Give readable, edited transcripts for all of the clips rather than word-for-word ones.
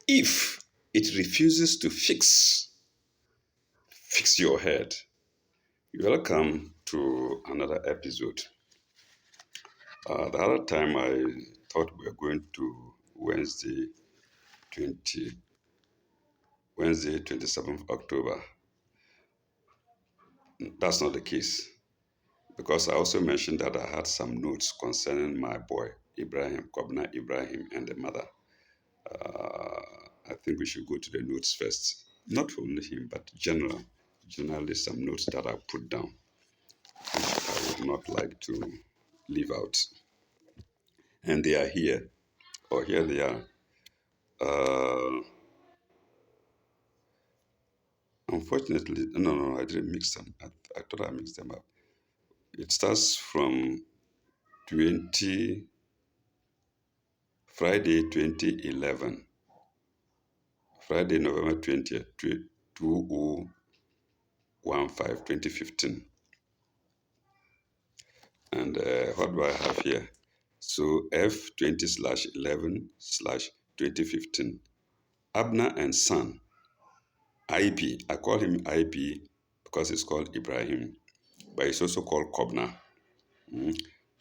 If it refuses to fix your head, welcome to another episode. The other time I thought we were going to Wednesday 27th October. That's not the case because I also mentioned that I had some notes concerning my boy Ibrahim, Kobna Ibrahim, and the mother. I think we should go to the notes first. Not only him, but generally some notes that I put down, which I would not like to leave out. And they are here, or here they are. Uh, Unfortunately, no, I didn't mix them. I thought I mixed them up. It starts from 20, Friday 2011, Friday November 20th, 2015. And what do I have here? So F20/11/2015. Abner and Son, IB. I call him IB because it's called Ibrahim, but it's also called Kobna.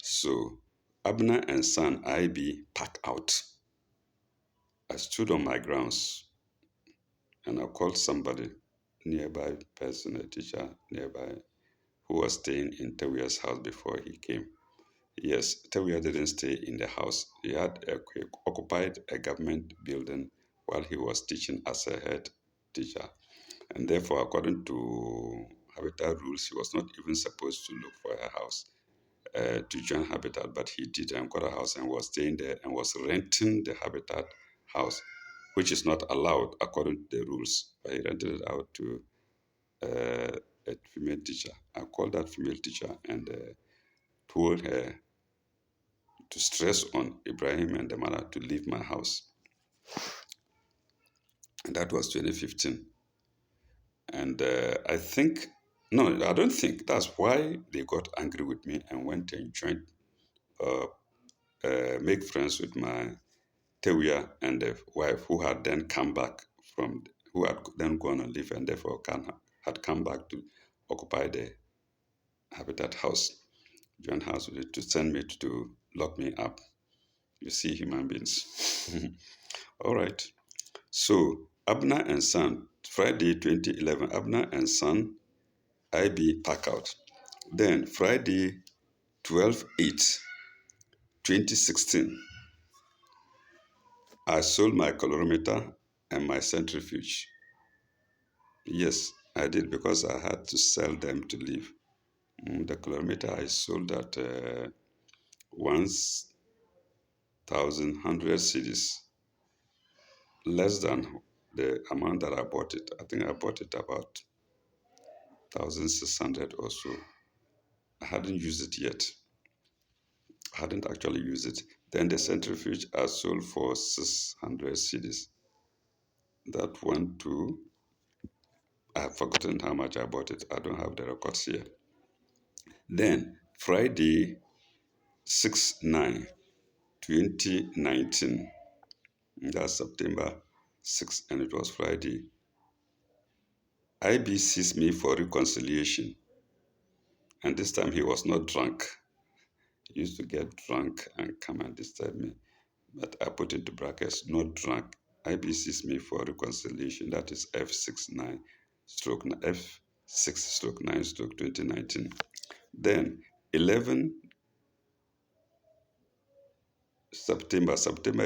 So Abner and Son, IB, pack out. I stood on my grounds and I called somebody, nearby person, a teacher nearby, who was staying in Tewia's house before he came. Yes, Tewia didn't stay in the house. He occupied a government building while he was teaching as a head teacher. And therefore, according to Habitat rules, he was not even supposed to look for a house to join Habitat, but he did and got a house and was staying there and was renting the Habitat house, which is not allowed according to the rules. But he rented it out to a female teacher. I called that female teacher and told her to stress on Ibrahim and the mother to leave my house. And that was 2015. And I don't think, that's why they got angry with me and went and joined, make friends with my Tewia and the wife who had then come back who had then gone and live and therefore had come back to occupy the Habitat house, joint house with it, to send me to lock me up. You see, human beings. All right. So Abner and Son, Friday 2011, Abner and Son, IB pack out. Then Friday 12/8/2016, I sold my colorimeter and my centrifuge. Yes, I did because I had to sell them to live. The colorimeter I sold at 1,100 cedis, less than the amount that I bought it. I think I bought it about 1,600 or so. I hadn't used it yet. I hadn't actually used it. Then the centrifuge I sold for 600 cedis. That went to, I have forgotten how much I bought it. I don't have the records here. Then Friday 6/9/2019, that's September 6th, and it was Friday. IB seized me for reconciliation, and this time he was not drunk. He used to get drunk and come and disturb me, but I put into brackets, not drunk. IB seized me for reconciliation. That is F6/9/2019. Then 11 September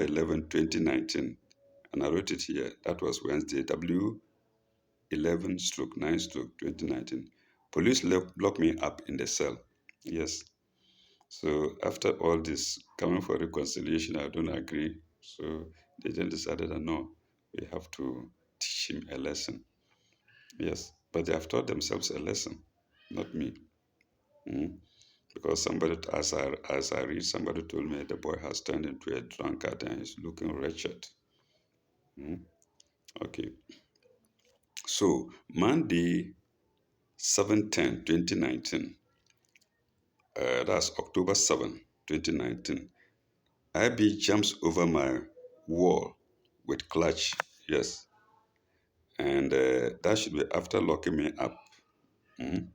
11, 2019, and I wrote it here. That was Wednesday, W11/9/2019. Police locked me up in the cell. Yes. So after all this, coming for reconciliation, I don't agree. So they then decided that no, we have to teach him a lesson. Yes. But they have taught themselves a lesson, not me. Because somebody, as I read, somebody told me the boy has turned into a drunkard and is looking wretched. Okay. So Monday 7/10/2019, that's October 7, 2019, IB jumps over my wall with clutch Yes. And that should be after locking me up. Mm.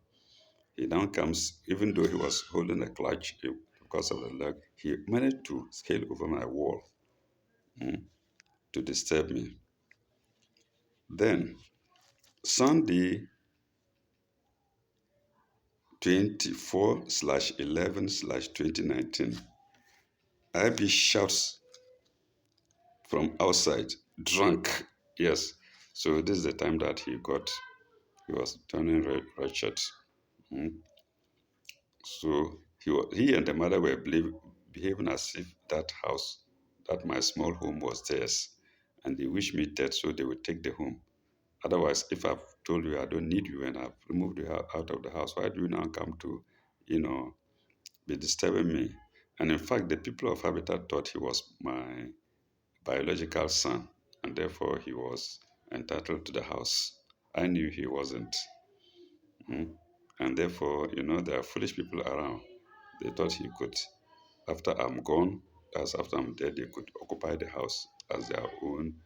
He now comes, even though he was holding a clutch because of the leg, he managed to scale over my wall, mm, to disturb me. Then, Sunday 24/11/2019, IB shouts from outside, drunk. Yes. So this is the time that he was turning wretched. Mm. So he and the mother were behaving as if that house, that my small home was theirs. And they wished me dead so they would take the home. Otherwise, if I've told you I don't need you and I've removed you out of the house, why do you now come to, you know, be disturbing me? And in fact, the people of Habitat thought he was my biological son, and therefore he was entitled to the house. I knew he wasn't. Mm. And therefore, there are foolish people around. They thought he could, after I'm gone, as after I'm dead, they could occupy the house as their own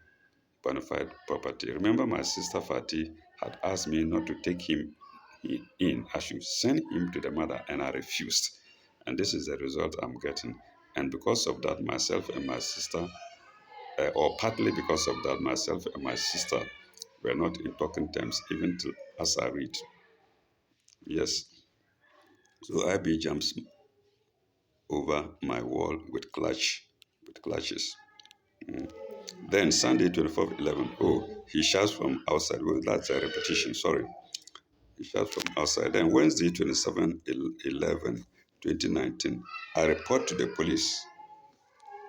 bona fide property. Remember, my sister Fati had asked me not to take him in. I should send him to the mother, and I refused. And this is the result I'm getting. And because of that, myself and my sister, or partly because of that, myself and my sister were not in talking terms, even till as I read. Yes. So IB jumps over my wall with clutches. Mm. Then Sunday 24/11, oh, he shouts from outside. Well, that's a repetition, sorry. He shouts from outside. Then Wednesday 27/11/2019, I report to the police.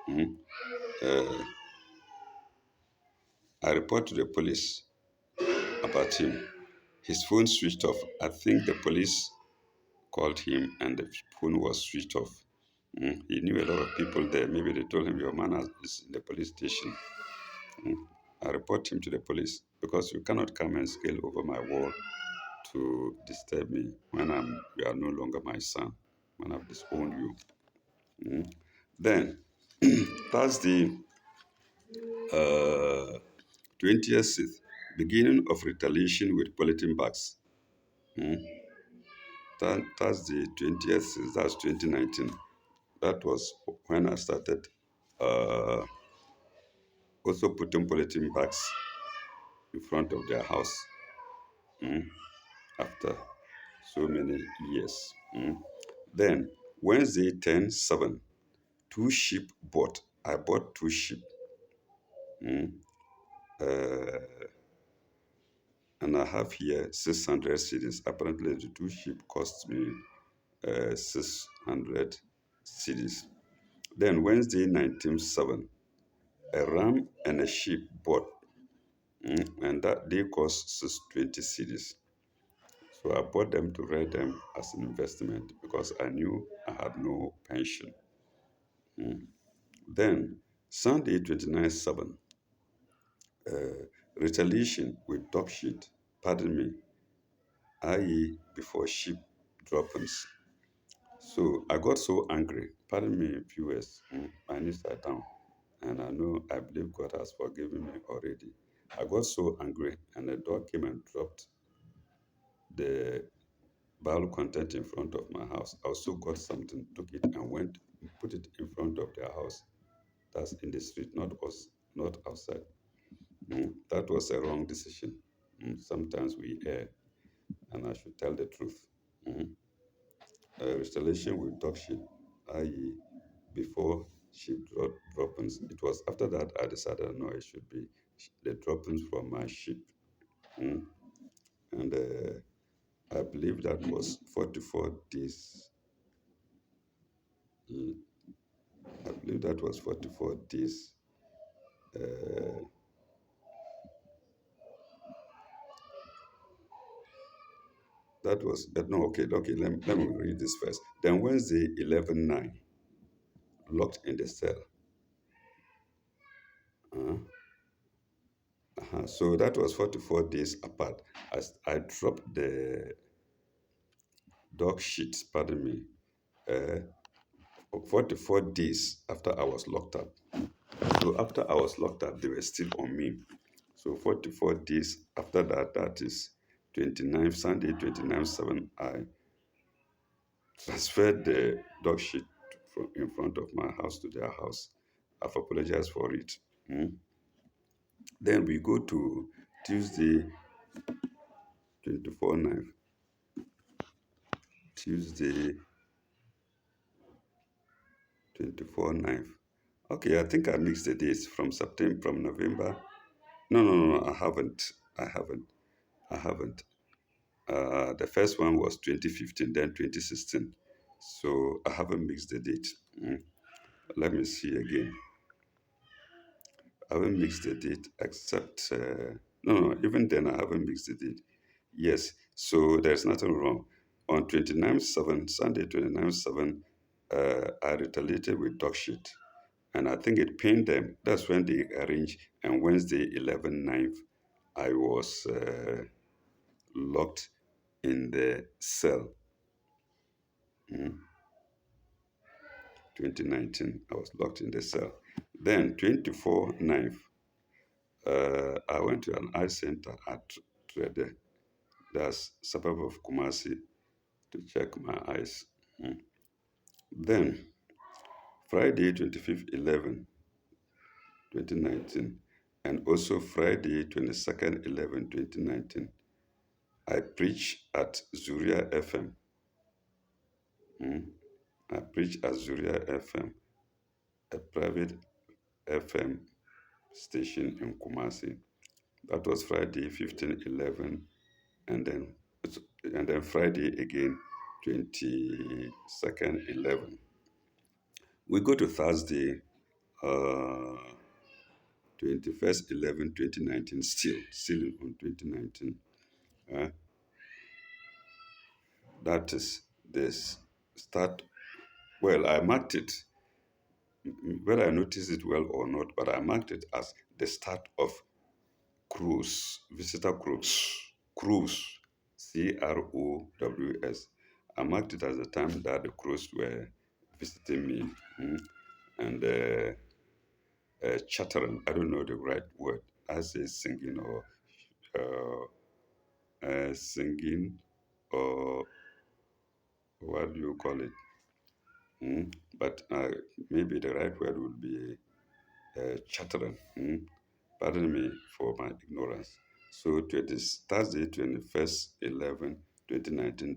Mm. Uh, I report to the police about him. His phone switched off. I think the police called him and the phone was switched off. Mm. He knew a lot of people there. Maybe they told him, your man is in the police station. Mm. I report him to the police because you cannot come and scale over my wall to disturb me when you are no longer my son, when I've disowned you. Mm. Then, Thursday, 20th, beginning of retaliation with bulletin bags. Mm. Thursday, 20th, that's 2019. That was when I started also putting bulletin bags in front of their house, mm, after so many years. Mm. Then, Wednesday, 10/7, two sheep bought. I bought two sheep. Mm. Uh, and I have here 600 cedis. Apparently, the two sheep cost me 600 cedis. Then Wednesday, 19/7, a ram and a sheep bought. And that they cost 620 cedis. So I bought them to rear them as an investment because I knew I had no pension. Mm. Then Sunday, 29/7, retaliation with dog shit, pardon me, i.e., before sheep droppings. So I got so angry, pardon me, viewers, my knees are down, and I believe God has forgiven me already. I got so angry, and the dog came and dropped the Bible content in front of my house. I also got something, took it, and went and put it in front of their house. That's in the street, not outside. That was a wrong decision. Sometimes we err, and I should tell the truth. Mm. Restoration with dog shit, i.e., before sheep droppings. It was after that I decided no, it should be the droppings from my sheep. Mm. And I believe that was 44 days. Mm. I believe that was 44 days. Uh, that was, no, okay, let me read this first. Then Wednesday, 11/9, locked in the cell. Uh, So that was 44 days apart. As I dropped the dog shit, pardon me, uh, 44 days after I was locked up. So after I was locked up, they were still on me. So 44 days after that, that is 29th, Sunday, 29th, 7, I transferred the dog shit from in front of my house to their house. I've apologized for it. Mm. Then we go to Tuesday, 24 9th. Tuesday, 24 9th. Okay, I think I mixed the dates from September, from November. No, no, no, no, I haven't. I haven't. I haven't. The first one was 2015, then 2016. So I haven't mixed the date. Mm. Let me see again. I haven't mixed the date except, no, no, even then I haven't mixed the date. Yes, so there's nothing wrong. On 29th 7, Sunday 29th 7, I retaliated with dog shit. And I think it pained them. That's when they arranged. And Wednesday 11 9th, I was locked in the cell. Mm. 2019, I was locked in the cell. Then 24 9th, I went to an eye center at Trede, that's suburb of Kumasi, to check my eyes. Mm. Then Friday 25th 11, 2019, and also Friday 22nd 11, 2019, I preached at Zuria FM. Mm. I preached at Zuria FM, a private FM station in Kumasi. That was Friday 15/11, and then Friday again 22nd/11. We go to Thursday, 21st/11, 2019. Still on 2019. Uh, that is this start. Well, I marked it, whether I noticed it well or not, but I marked it as the start of cruise, visitor cruise, cruise, CROWS. I marked it as the time that the crews were visiting me, and chattering. I don't know the right word. I say singing or singing, or what do you call it? But maybe the right word would be chattering. Pardon me for my ignorance. So Thursday, 21st 11, 2019,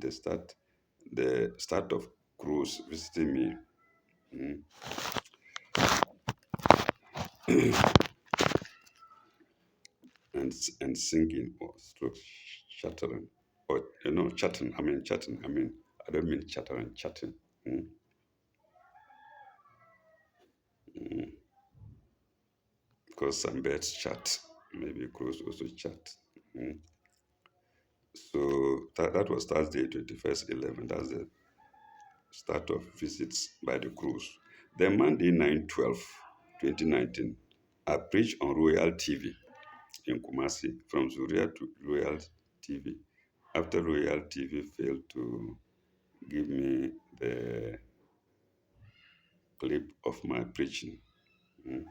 the start of cruise visiting me, and singing or stroke chattering, or chatting. I mean chatting. I don't mean chattering, chatting. mm, because some birds chat. Maybe crows also chat. Mm. So that was Thursday, 21st 11. That's the start of visits by the cruise. Then Monday 9/12, 2019, I preached on Royal TV in Kumasi, from Zuria to Royal TV. After Royal TV failed to give me the clip of my preaching, and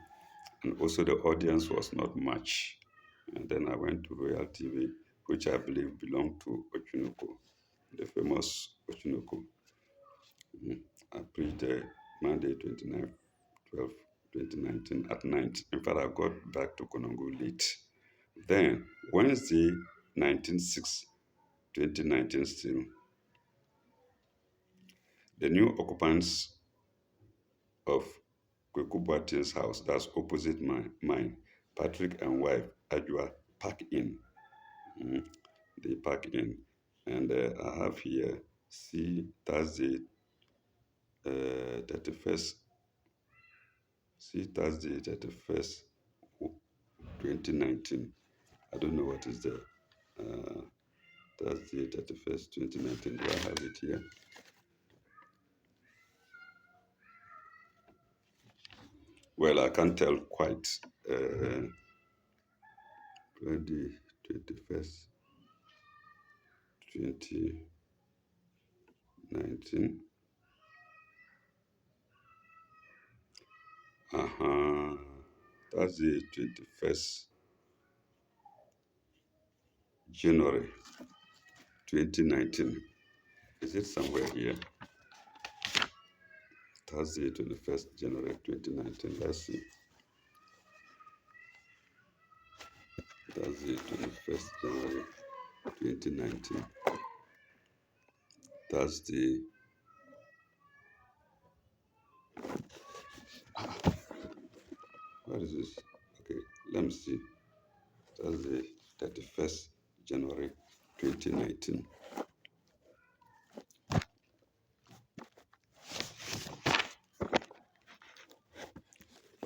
also the audience was not much. And then I went to Royal TV, which I believe belonged to Ochunuko, the famous Ochunuko. I preached there Monday 29th 12, 2019 at night. In fact, I got back to Konongo late. Then Wednesday 19/6, 2019 still, the new occupants of Kweku Boate's house, that's opposite mine, Patrick and wife Ajua, park in. Mm, They park in. And I have here, see Thursday 31st, see Thursday 31st, 2019. I don't know what is there. Uh, Thursday 31st, 2019. Do I have it here? Well, I can't tell quite. 21st, 2019. Uh-huh. Thursday 21st. January 2019. Is it somewhere here? Thursday, 21st January 2019. Let's see. Thursday, 21st January 2019. Thursday. What is this? Okay, let me see. Thursday, 31st January 2019.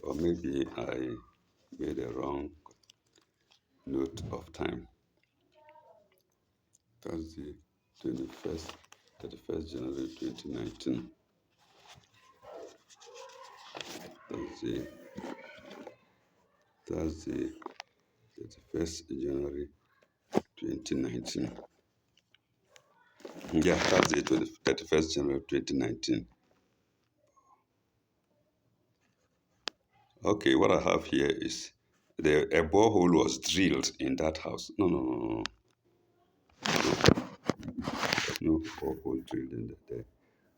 Or maybe I made a wrong note of time. Thursday, 21st, 31st January 2019. Thursday, Thursday, 31st January 2019. Yeah, Thursday, 31st January 2019. Okay, what I have here is a borehole was drilled in that house. No borehole drilled in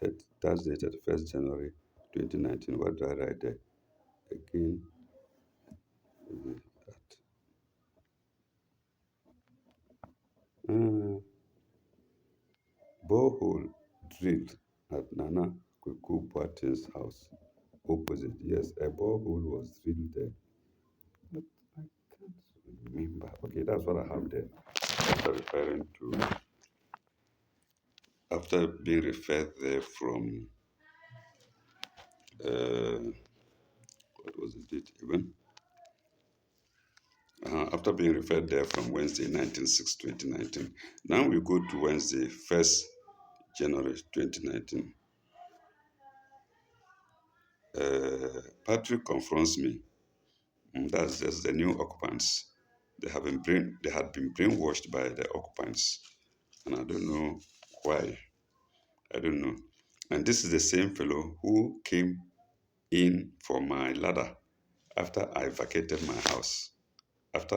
that Thursday, 31st January 2019. What do I write there? Again, that. Borehole drilled at Nana Kweku Boateng's house opposite. Yes, a borehole was drilled there. But I can't remember. Okay, that's what I have there. After referring to, after being referred there from, what was the date even? After being referred there from Wednesday, 19/6/2019. Now we go to Wednesday, 1st January 2019. Patrick confronts me. That's just the new occupants. They had been brainwashed by the occupants, and I don't know why. I don't know. And this is the same fellow who came in for my ladder after I vacated my house. After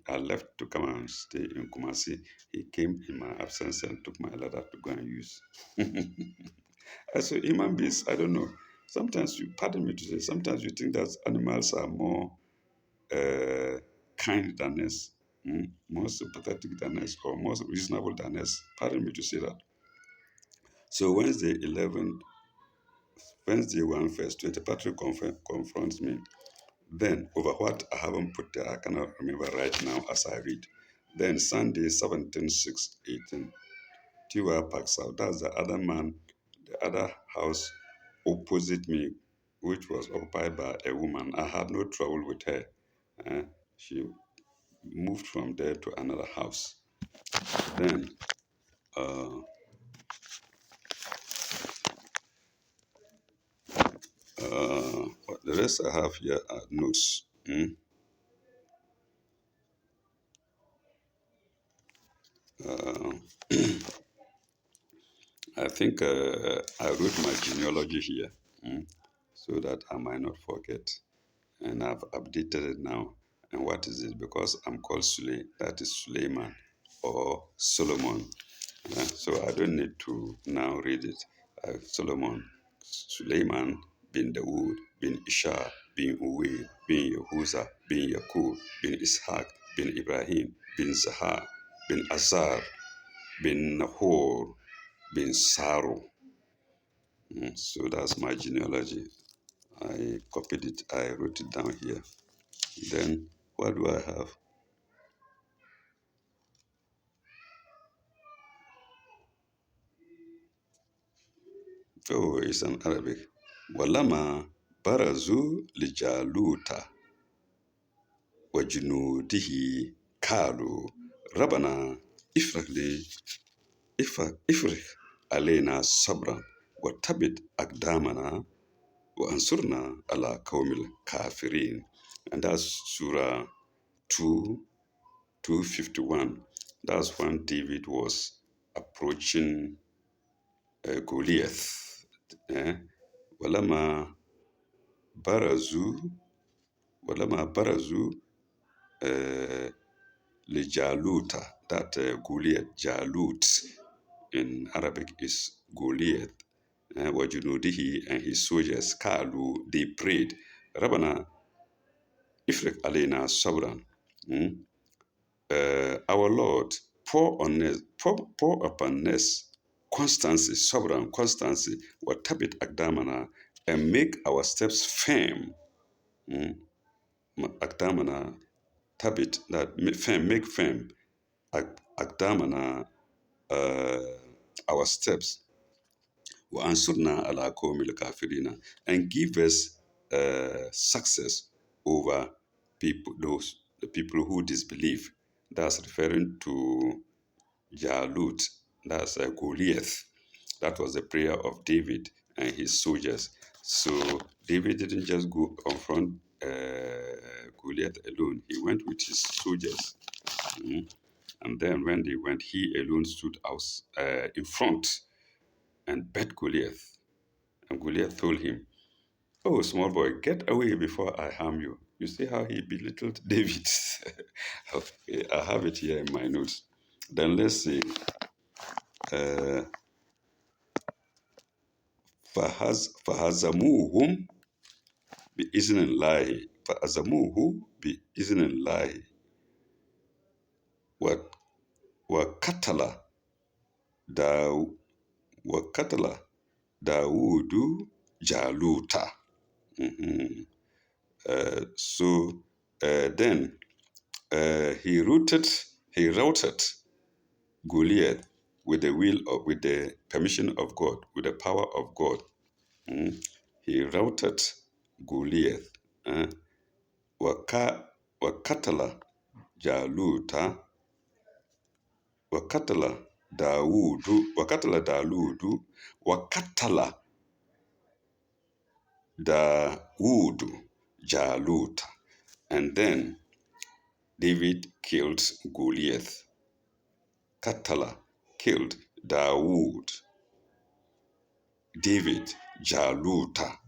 I left to come and stay in Kumasi, he came in my absence and took my ladder to go and use. I said, human beings, I don't know. Sometimes you, pardon me to say, sometimes you think that animals are more kind than us, more sympathetic than us, or more reasonable than us. Pardon me to say that. So Wednesday 1 first, 20, Patrick confronts me. Then, over what I haven't put there, I cannot remember right now as I read. Then, Sunday 17/6/18, Tiwa Parks out. That's the other man, the other house opposite me, which was occupied by a woman. I had no trouble with her. She moved from there to another house. Then, the rest I have here are notes. I think I wrote my genealogy here so that I might not forget. And I've updated it now. And what is it? Because I'm called Sule, that is Suleiman or Solomon. So I don't need to now read it. Solomon, Suleiman bin Dawood, bin Isha, bin Uwe, bin Yehuza, bin Yakub, bin Ishaq, bin Ibrahim, bin Zahar, bin Azar, bin Nahor, bin Saru. So that's my genealogy. I copied it, I wrote it down here. Then what do I have? Oh, it's an Arabic. Walama barazu lijaluta wajunudihi kalu rabana ifragli ifrik alena sabran wa tabit akdamana wa ansurna ala kawmil kafirin. And that's Surah 2, 251. That's when David was approaching Goliath. Walama barazu, walama barazu Jaluta, that Goliath, Jalut in Arabic is Goliath. Wajunudihi and his soldiers, Kalu, they prayed, Rabbana, Ifrik Alena Sabran. Our Lord, pour upon us constancy, sovereign constancy, watabit akdamana, and make our steps firm. Mm, Akdamana, tabit, that firm, make firm, akdamana, uh, our steps. وأنصرنا على قوم الكافرين, and give us success over the people who disbelieve. That's referring to Jalut, that's Goliath. That was the prayer of David and his soldiers. So David didn't just go confront Goliath alone. He went with his soldiers. Mm. And then when they went, he alone stood out in front and bet Goliath. And Goliath told him, "Oh, small boy, get away before I harm you." You see how he belittled David. Okay, I have it here in my notes. Then let's see. Uh, فهزموهم بإذن الله فهزموه بإذن الله وقتل داو وقتل داود جالوتا. Mhm. Then he routed Goliath with the permission of God, with the power of God. Mm. He routed Goliath. Wakatala Jaluta, Wakatala Daludu, Wakatala Daudu Jaluta. And then David killed Goliath. Katala killed Dawood. David Jaluta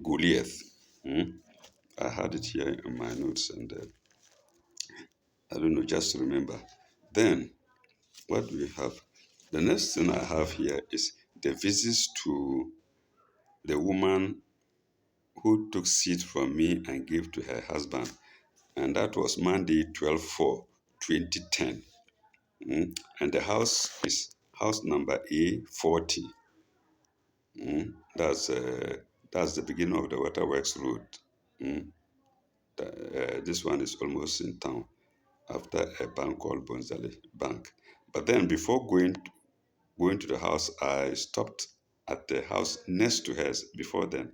Goliath. Hmm? I had it here in my notes, and I don't know, just remember. Then, what do we have? The next thing I have here is the visits to the woman who took seed from me and gave to her husband. And that was Monday, 12/4/2010. And the house is house number A40. That's the beginning of the Waterworks Road. Mm. This one is almost in town after a bank called Bonzali Bank. But then before going to the house, I stopped at the house next to hers before then,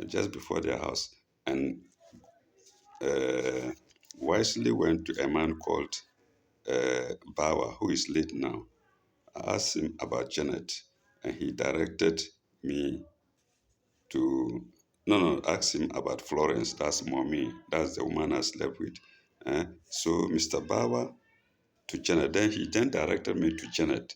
just before their house, and wisely went to a man called Bawa, who is late now. I asked him about Janet, and he directed me to ask him about Florence. That's mommy. That's the woman I slept with. So Mr. Bawa to Janet. Then he directed me to Janet,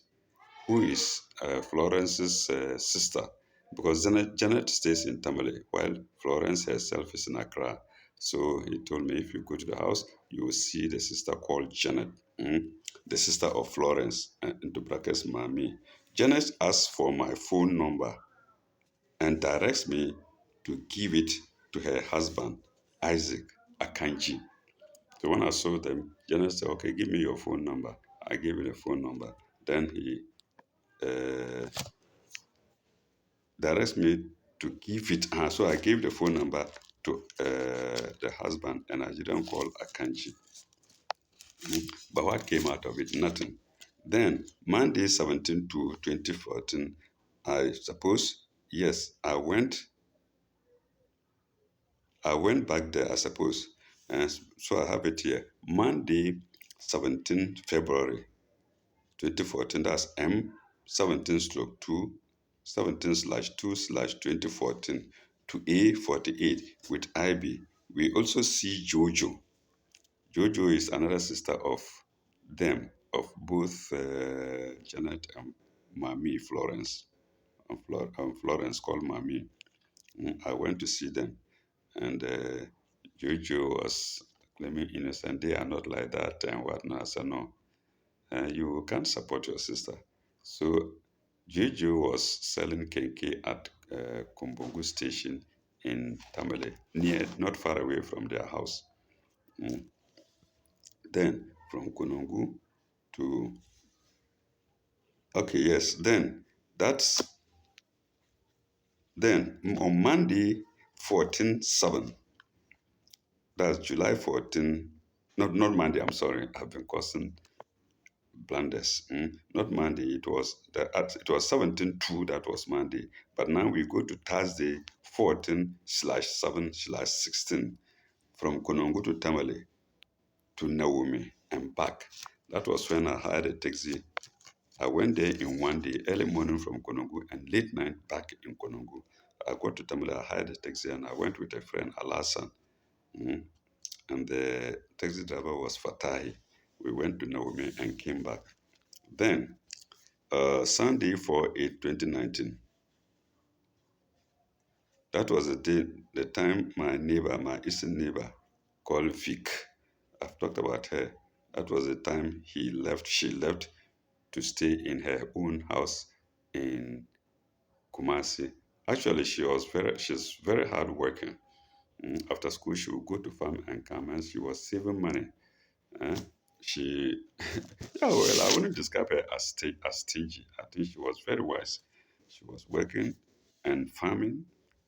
who is Florence's sister, because Janet stays in Tamale, while Florence herself is in Accra. So he told me, if you go to the house, you will see the sister called Janet, the sister of Florence, into brackets, Mami. Janet asked for my phone number and directs me to give it to her husband, Isaac Akanji. So when I saw them, Janet said, "Okay, give me your phone number." I gave him the phone number. Then he uh, directs me to give it. So I gave the phone number to the husband, and I didn't call Akanji. But what came out of it? Nothing. Then Monday 17 to 2014, I suppose, yes, I went back there, I suppose. And so I have it here. Monday 17 February 2014, that's M17 stroke 2, 17/2/2014 to A48 with IB. We also see Jojo. Jojo is another sister of them, of both Janet and Mami Florence. Florence called Mami. I went to see them, and Jojo was claiming innocent. They are not like that and whatnot. I said, no, you can't support your sister. So Juju was selling kenke at Kumbungu station in Tamale, not far away from their house. Mm. Then from Kunungu to, okay, yes, then on Monday 14/7, that's July 14, not Monday, I'm sorry, I've been causing blunders. Not Monday, it was 17/2 that was Monday, but now we go to Thursday 14/7/16 from Konongo to Tamale to Naomi and back. That was when I hired a taxi. I went there in one day, early morning from Konongo and late night back in Konongo. I got to Tamale, I hired a taxi and I went with a friend, Alasan. Mm. And the taxi driver was Fatahi. We went to Naomi and came back. Then, Sunday 4/8/2019, that was the time my eastern neighbor called Vic. I've talked about her. That was the time she left to stay in her own house in Kumasi. Actually, she's very hardworking. After school, she would go to farm and come, and she was saving money. Uh, she, yeah, well, I wouldn't describe her as stingy. I think she was very wise. She was working and farming,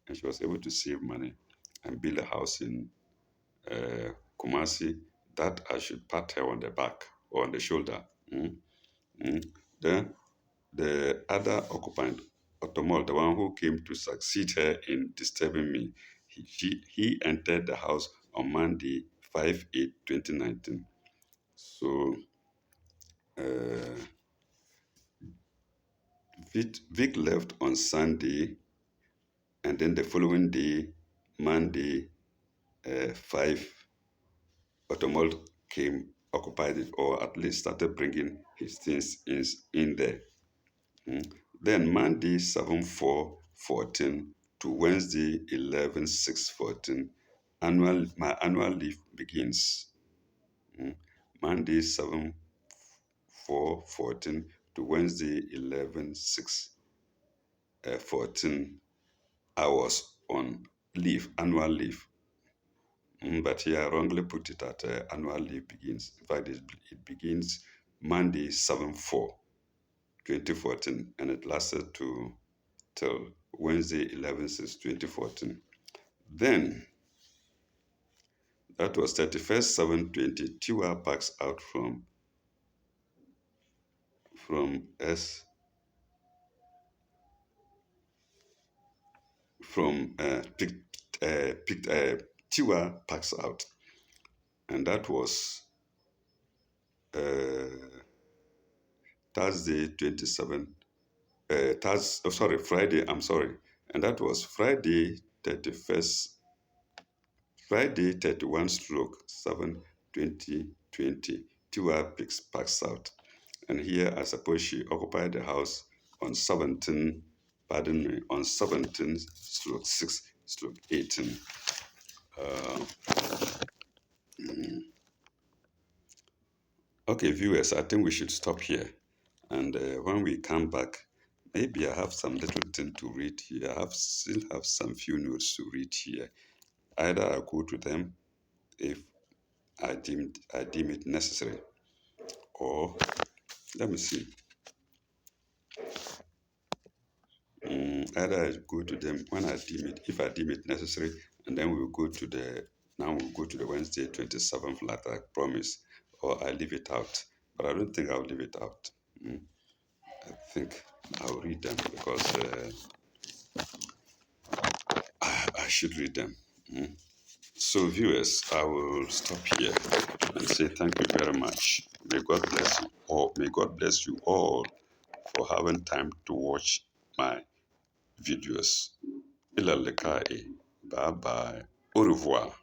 and she was able to save money and build a house in Kumasi that I should pat her on the back or on the shoulder. Mm, mm. Then the other occupant, Otomol, the one who came to succeed her in disturbing me, he entered the house on Monday 5/8/2019. So uh, Vic left on Sunday, and then the following day, Monday 5, Otomol came, occupied it, or at least started bringing his things in there. Then Monday 7/4/14 to Wednesday 11/6/14, my annual leave begins. Monday 7/4/14 to Wednesday 11/6/14. I was on leave, annual leave. But here I wrongly put it at annual leave begins. In fact, it begins Monday 7/4/2014, and it lasted till Wednesday 11/6/2014. Then that was 31st/7/20. Tiwa packs out from S from picked Tiwa packs out, and that was Thursday 27. Friday. I'm sorry, and that was Friday 31st, Friday 31/7/2020. Tiwa packs out, and here I suppose she occupied the house on 17. Pardon me, on 17/6/18. Okay, viewers, I think we should stop here. And when we come back, maybe I have some little thing to read here. Still have some few notes to read here. Either I go to them if I deem it necessary, or let me see. Either I go to them when if I deem it necessary, and then we'll go to the Wednesday 27th like I promised, or I leave it out. But I don't think I'll leave it out. I think I'll read them because I should read them. So, viewers, I will stop here and say thank you very much. May God bless you all. May God bless you all for having time to watch my videos. Ila lekai. Bye bye. Au revoir.